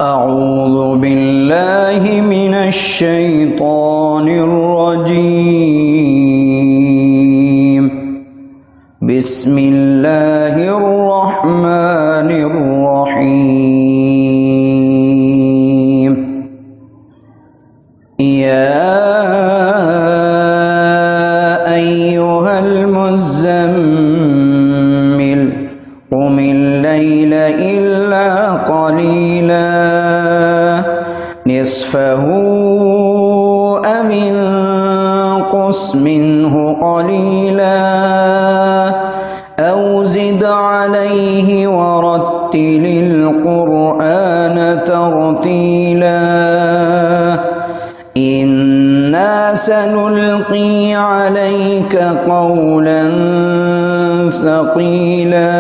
أعوذ بالله من الشيطان الرجيم. بسم الله الرحمن الرحيم. يا أيها المزمل قم الليل إلا قليلا نصفه أو انقص منه قليلا أو زد عليه ورتل القرآن ترتيلا إنا سنلقي عليك قولا ثقيلا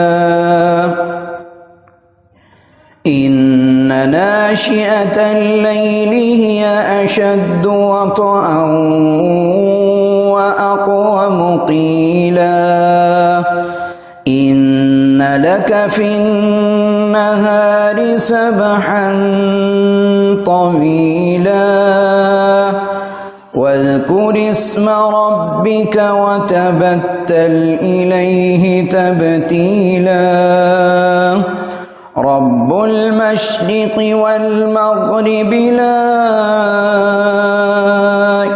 إن ناشئة الليل هي أشد وطئا وأقوم قيلا إن لك في النهار سبحا طويلا واذكر اسم ربك وتبتل إليه تبتيلا رب المشرق والمغرب لا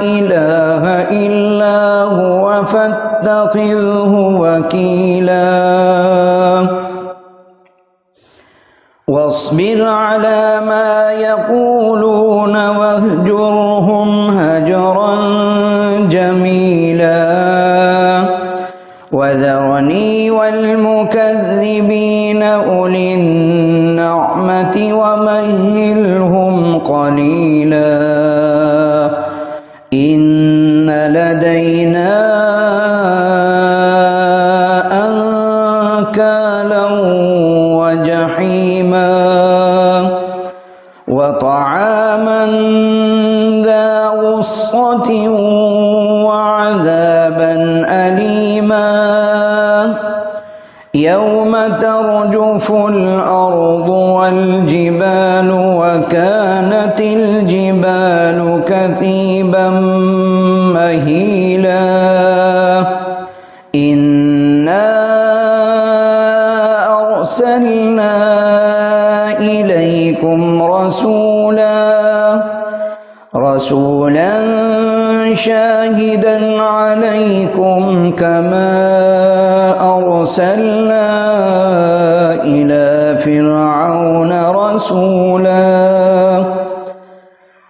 إله إلا هو فاتخذه وكيلا واصبر على ما يقولون واهجرهم هجرا جميلا وذرني والمكذبين أولي النعمة ومهلهم قليلا إن لدينا أنكالا وجحيما وطعاما ذا غصة وعذابا أليما يوم ترجف الأرض والجبال وكانت الجبال كثيبا مهيلا إنا أرسلنا إليكم رسولا شاهدا عليكم كما أرسلنا إلى فرعون رسولا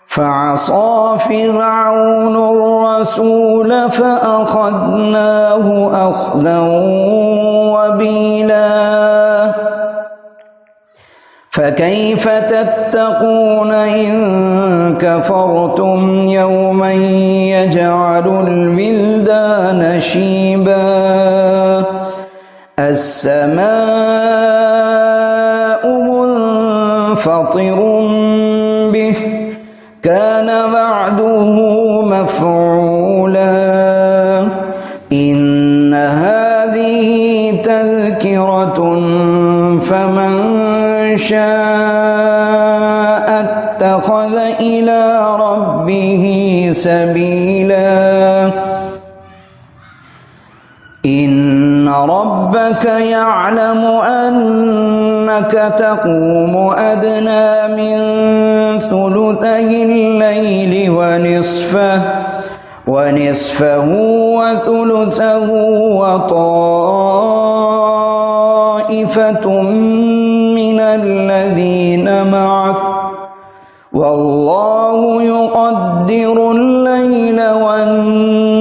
فعصى فرعون الرسول فأخذناه أخذا وبيلا فكيف تتقون إن كفرتم يوما يجعل الولدان شيبا السماء منفطر به كان وعده مفعولا إن هذه تذكرة فمن شاء اتخذ إلى ربه سبيلا إن ربك يعلم أنك تقوم أدنى من ثلثي الليل ونصفه وثلثه وطائفة من الذين معك والله يقدر الليل والنهار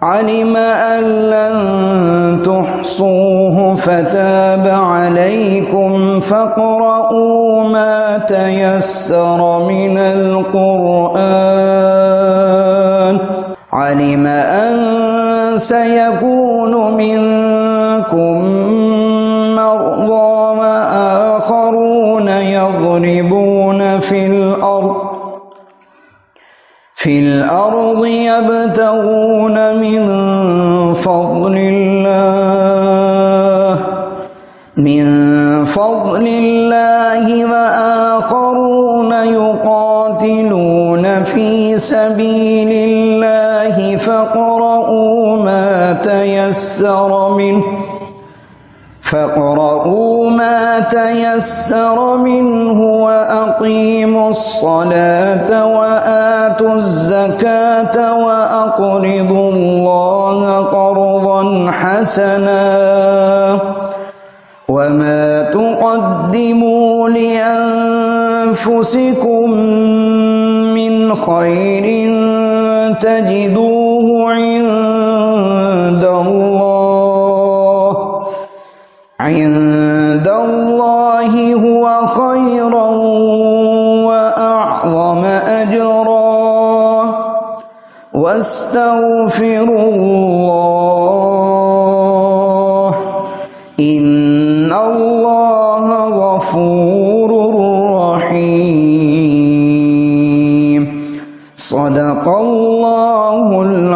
علم أن لن تحصوه فتاب عليكم فاقرؤوا ما تيسر من القرآن علم أن سيكون منكم مرضى وآخرون يضربون في الأرض يبتغون من فضل الله من فضل الله وآخرون يقاتلون في سبيل الله فاقرؤوا ما تيسر منه وأقيموا الصلاة وآتوا الزكاة وأقرضوا الله قرضا حسنا وما تقدموا لأنفسكم من خير تجدوه عند الله هو خيرا وأعظم أجرا واستغفروا الله إن الله غفور رحيم. صدق الله العظيم.